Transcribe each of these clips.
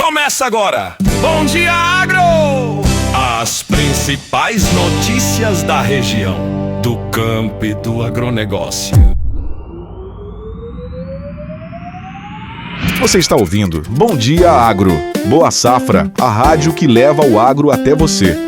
Começa agora, Bom Dia Agro! As principais notícias da região, do campo e do agronegócio. Você está ouvindo Bom Dia Agro, Boa Safra, a rádio que leva o agro até você.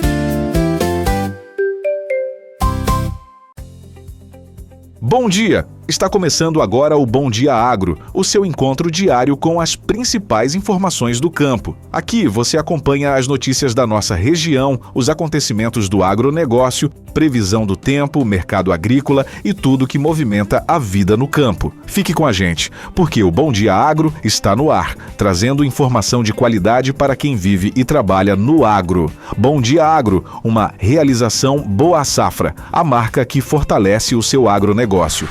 Bom dia! Está começando agora o Bom Dia Agro, o seu encontro diário com as principais informações do campo. Aqui você acompanha as notícias da nossa região, os acontecimentos do agronegócio, previsão do tempo, mercado agrícola e tudo que movimenta a vida no campo. Fique com a gente, porque o Bom Dia Agro está no ar, trazendo informação de qualidade para quem vive e trabalha no agro. Bom Dia Agro, uma realização Boa Safra, a marca que fortalece o seu agronegócio.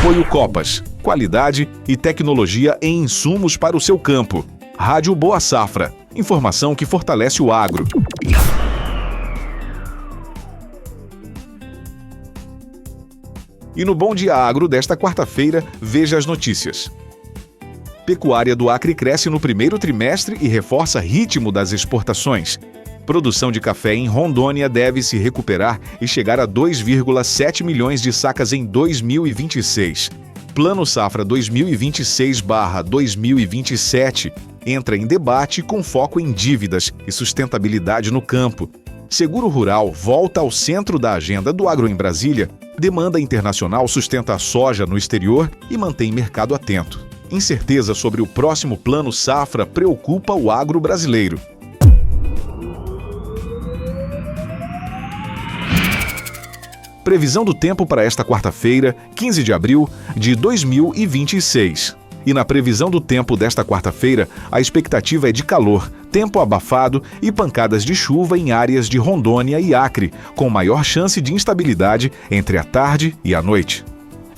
Apoio Copas, qualidade e tecnologia em insumos para o seu campo. Rádio Boa Safra, informação que fortalece o agro. E no Bom Dia Agro desta quarta-feira, veja as notícias. Pecuária do Acre cresce no primeiro trimestre e reforça ritmo das exportações. Produção de café em Rondônia deve se recuperar e chegar a 2,7 milhões de sacas em 2026. Plano Safra 2026/2027 entra em debate com foco em dívidas e sustentabilidade no campo. Seguro Rural volta ao centro da agenda do agro em Brasília. Demanda internacional sustenta a soja no exterior e mantém mercado atento. Incerteza sobre o próximo Plano Safra preocupa o agro brasileiro. Previsão do tempo para esta quarta-feira, 15 de abril de 2026. E na previsão do tempo desta quarta-feira, a expectativa é de calor, tempo abafado e pancadas de chuva em áreas de Rondônia e Acre, com maior chance de instabilidade entre a tarde e a noite.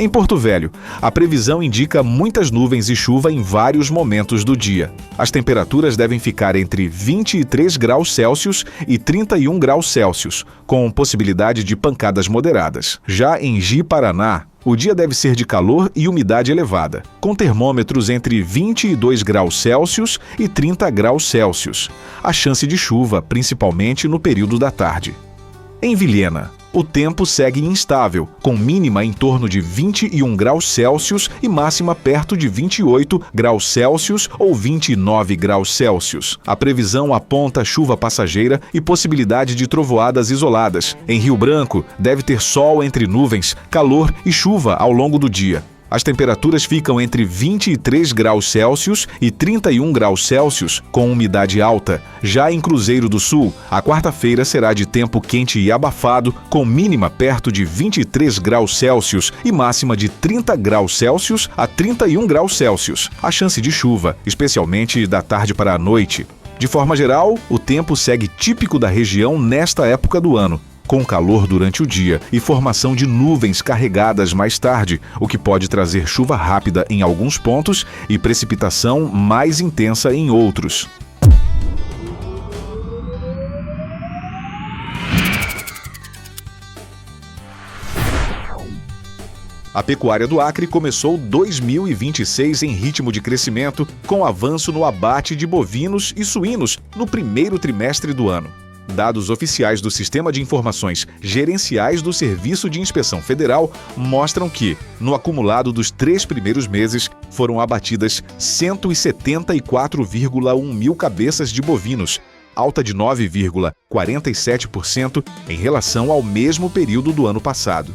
Em Porto Velho, a previsão indica muitas nuvens e chuva em vários momentos do dia. As temperaturas devem ficar entre 23 graus Celsius e 31 graus Celsius, com possibilidade de pancadas moderadas. Já em Ji-Paraná, o dia deve ser de calor e umidade elevada, com termômetros entre 22 graus Celsius e 30 graus Celsius. A chance de chuva, principalmente no período da tarde. Em Vilhena, o tempo segue instável, com mínima em torno de 21 graus Celsius e máxima perto de 28 graus Celsius ou 29 graus Celsius. A previsão aponta chuva passageira e possibilidade de trovoadas isoladas. Em Rio Branco, deve ter sol entre nuvens, calor e chuva ao longo do dia. As temperaturas ficam entre 23 graus Celsius e 31 graus Celsius, com umidade alta. Já em Cruzeiro do Sul, a quarta-feira será de tempo quente e abafado, com mínima perto de 23 graus Celsius e máxima de 30 graus Celsius a 31 graus Celsius. A chance de chuva, especialmente da tarde para a noite. De forma geral, o tempo segue típico da região nesta época do ano, com calor durante o dia e formação de nuvens carregadas mais tarde, o que pode trazer chuva rápida em alguns pontos e precipitação mais intensa em outros. A pecuária do Acre começou 2026 em ritmo de crescimento, com avanço no abate de bovinos e suínos no primeiro trimestre do ano. Dados oficiais do Sistema de Informações Gerenciais do Serviço de Inspeção Federal mostram que, no acumulado dos 3 primeiros meses, foram abatidas 174,1 mil cabeças de bovinos, alta de 9,47% em relação ao mesmo período do ano passado.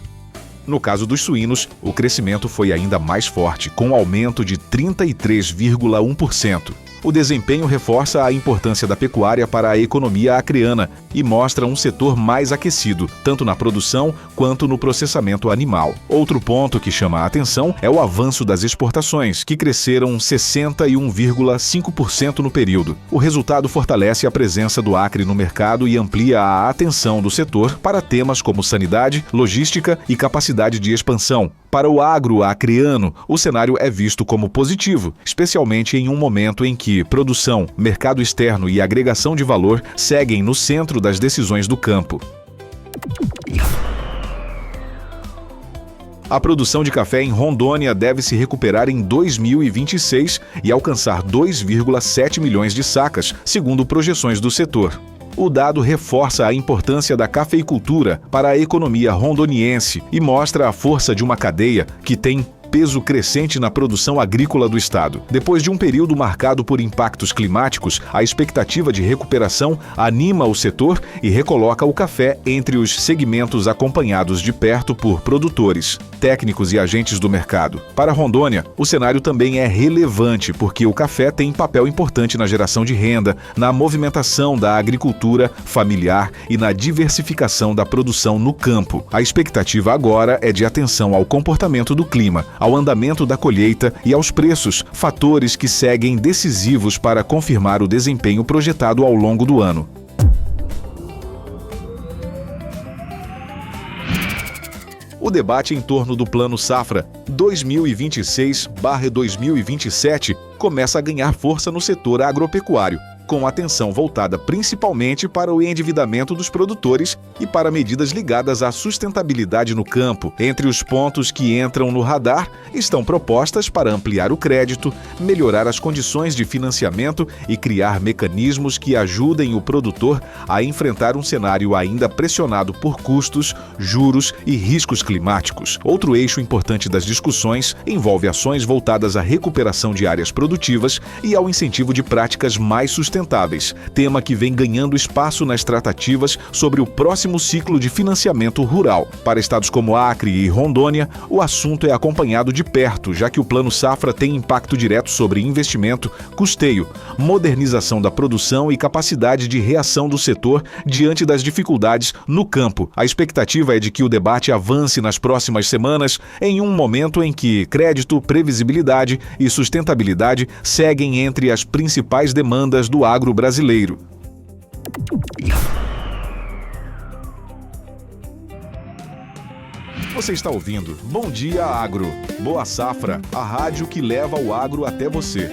No caso dos suínos, o crescimento foi ainda mais forte, com um aumento de 33,1%. O desempenho reforça a importância da pecuária para a economia acreana e mostra um setor mais aquecido, tanto na produção quanto no processamento animal. Outro ponto que chama a atenção é o avanço das exportações, que cresceram 61,5% no período. O resultado fortalece a presença do Acre no mercado e amplia a atenção do setor para temas como sanidade, logística e capacidade de expansão. Para o agro acreano, o cenário é visto como positivo, especialmente em um momento em que produção, mercado externo e agregação de valor seguem no centro das decisões do campo. A produção de café em Rondônia deve se recuperar em 2026 e alcançar 2,7 milhões de sacas, segundo projeções do setor. O dado reforça a importância da cafeicultura para a economia rondoniense e mostra a força de uma cadeia que tem peso crescente na produção agrícola do estado. Depois de um período marcado por impactos climáticos, a expectativa de recuperação anima o setor e recoloca o café entre os segmentos acompanhados de perto por produtores, técnicos e agentes do mercado. Para Rondônia, o cenário também é relevante porque o café tem papel importante na geração de renda, na movimentação da agricultura familiar e na diversificação da produção no campo. A expectativa agora é de atenção ao comportamento do clima, ao andamento da colheita e aos preços, fatores que seguem decisivos para confirmar o desempenho projetado ao longo do ano. O debate em torno do Plano Safra 2026/2027 começa a ganhar força no setor agropecuário, com atenção voltada principalmente para o endividamento dos produtores e para medidas ligadas à sustentabilidade no campo. Entre os pontos que entram no radar estão propostas para ampliar o crédito, melhorar as condições de financiamento e criar mecanismos que ajudem o produtor a enfrentar um cenário ainda pressionado por custos, juros e riscos climáticos. Outro eixo importante das discussões envolve ações voltadas à recuperação de áreas produtivas e ao incentivo de práticas mais sustentáveis, tema que vem ganhando espaço nas tratativas sobre o próximo ciclo de financiamento rural. Para estados como Acre e Rondônia, o assunto é acompanhado de perto, já que o Plano Safra tem impacto direto sobre investimento, custeio, modernização da produção e capacidade de reação do setor diante das dificuldades no campo. A expectativa é de que o debate avance nas próximas semanas, em um momento em que crédito, previsibilidade e sustentabilidade seguem entre as principais demandas do agro brasileiro. Você está ouvindo Bom Dia Agro. Boa Safra, a rádio que leva o agro até você.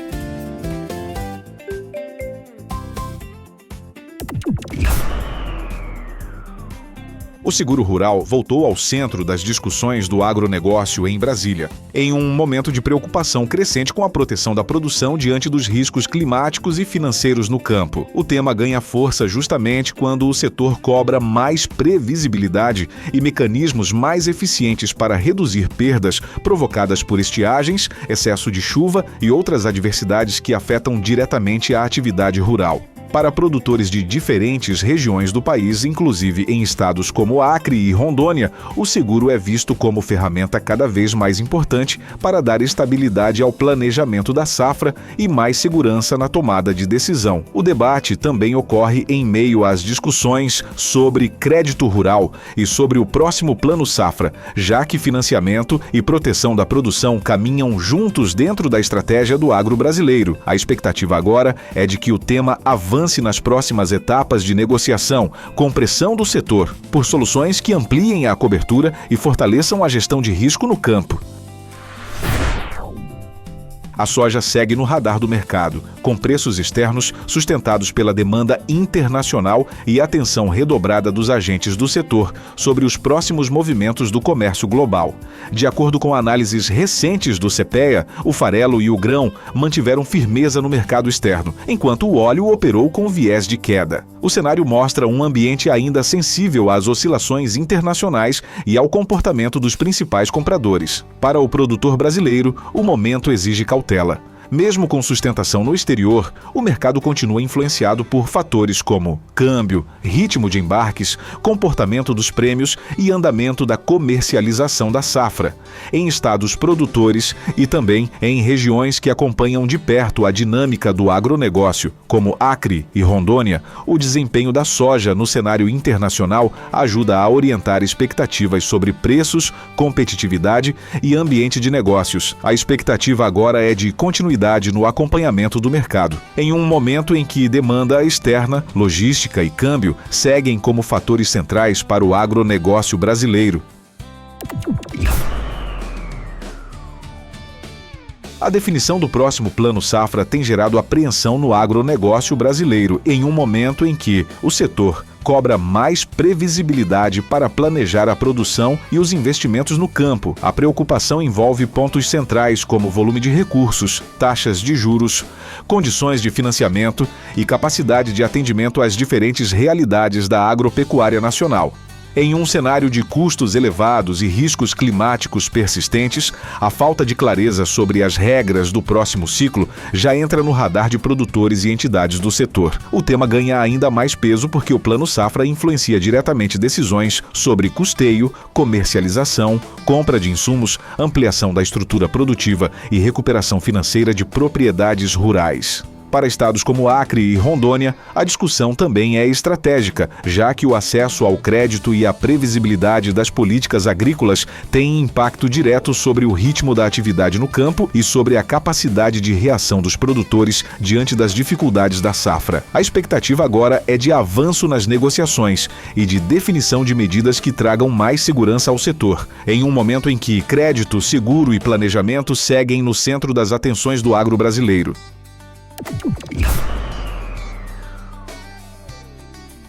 O seguro rural voltou ao centro das discussões do agronegócio em Brasília, em um momento de preocupação crescente com a proteção da produção diante dos riscos climáticos e financeiros no campo. O tema ganha força justamente quando o setor cobra mais previsibilidade e mecanismos mais eficientes para reduzir perdas provocadas por estiagens, excesso de chuva e outras adversidades que afetam diretamente a atividade rural. Para produtores de diferentes regiões do país, inclusive em estados como Acre e Rondônia, o seguro é visto como ferramenta cada vez mais importante para dar estabilidade ao planejamento da safra e mais segurança na tomada de decisão. O debate também ocorre em meio às discussões sobre crédito rural e sobre o próximo Plano Safra, já que financiamento e proteção da produção caminham juntos dentro da estratégia do agro brasileiro. A expectativa agora é de que o tema avance nas próximas etapas de negociação, com pressão do setor, por soluções que ampliem a cobertura e fortaleçam a gestão de risco no campo. A soja segue no radar do mercado, com preços externos sustentados pela demanda internacional e atenção redobrada dos agentes do setor sobre os próximos movimentos do comércio global. De acordo com análises recentes do CPEA, o farelo e o grão mantiveram firmeza no mercado externo, enquanto o óleo operou com viés de queda. O cenário mostra um ambiente ainda sensível às oscilações internacionais e ao comportamento dos principais compradores. Para o produtor brasileiro, o momento exige cautela. Mesmo com sustentação no exterior, o mercado continua influenciado por fatores como câmbio, ritmo de embarques, comportamento dos prêmios e andamento da comercialização da safra, em estados produtores e também em regiões que acompanham de perto a dinâmica do agronegócio, como Acre e Rondônia. O desempenho da soja no cenário internacional ajuda a orientar expectativas sobre preços, competitividade e ambiente de negócios. A expectativa agora é de continuidade no acompanhamento do mercado, em um momento em que demanda externa, logística e câmbio seguem como fatores centrais para o agronegócio brasileiro. A definição do próximo Plano Safra tem gerado apreensão no agronegócio brasileiro, em um momento em que o setor cobra mais previsibilidade para planejar a produção e os investimentos no campo. A preocupação envolve pontos centrais como volume de recursos, taxas de juros, condições de financiamento e capacidade de atendimento às diferentes realidades da agropecuária nacional. Em um cenário de custos elevados e riscos climáticos persistentes, a falta de clareza sobre as regras do próximo ciclo já entra no radar de produtores e entidades do setor. O tema ganha ainda mais peso porque o Plano Safra influencia diretamente decisões sobre custeio, comercialização, compra de insumos, ampliação da estrutura produtiva e recuperação financeira de propriedades rurais. Para estados como Acre e Rondônia, a discussão também é estratégica, já que o acesso ao crédito e a previsibilidade das políticas agrícolas têm impacto direto sobre o ritmo da atividade no campo e sobre a capacidade de reação dos produtores diante das dificuldades da safra. A expectativa agora é de avanço nas negociações e de definição de medidas que tragam mais segurança ao setor, em um momento em que crédito, seguro e planejamento seguem no centro das atenções do agro brasileiro.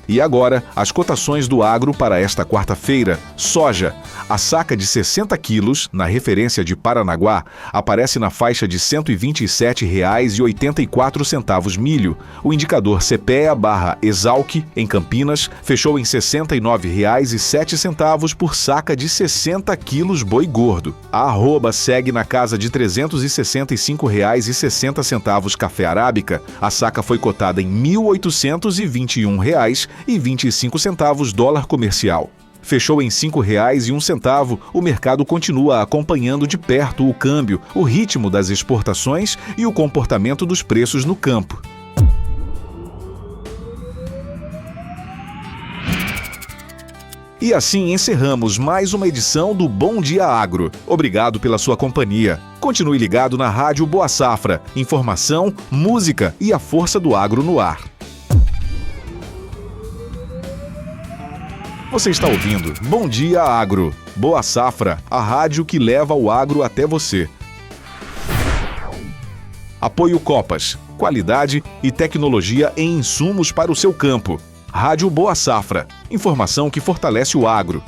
E agora, as cotações do agro para esta quarta-feira. Soja. A saca de 60 quilos, na referência de Paranaguá, aparece na faixa de R$ 127,84 milho. O indicador CPEA/Exalc, em Campinas, fechou em R$ 69,07 por saca de 60 quilos boi gordo. A arroba segue na casa de R$ 365,60 café arábica. A saca foi cotada em R$ 1.821,25 dólar comercial. Fechou em R$ 5,01, o mercado continua acompanhando de perto o câmbio, o ritmo das exportações e o comportamento dos preços no campo. E assim encerramos mais uma edição do Bom Dia Agro. Obrigado pela sua companhia. Continue ligado na Rádio Boa Safra. Informação, música e a força do agro no ar. Você está ouvindo Bom Dia Agro. Boa Safra, a rádio que leva o agro até você. Apoio Copas, qualidade e tecnologia em insumos para o seu campo. Rádio Boa Safra, informação que fortalece o agro.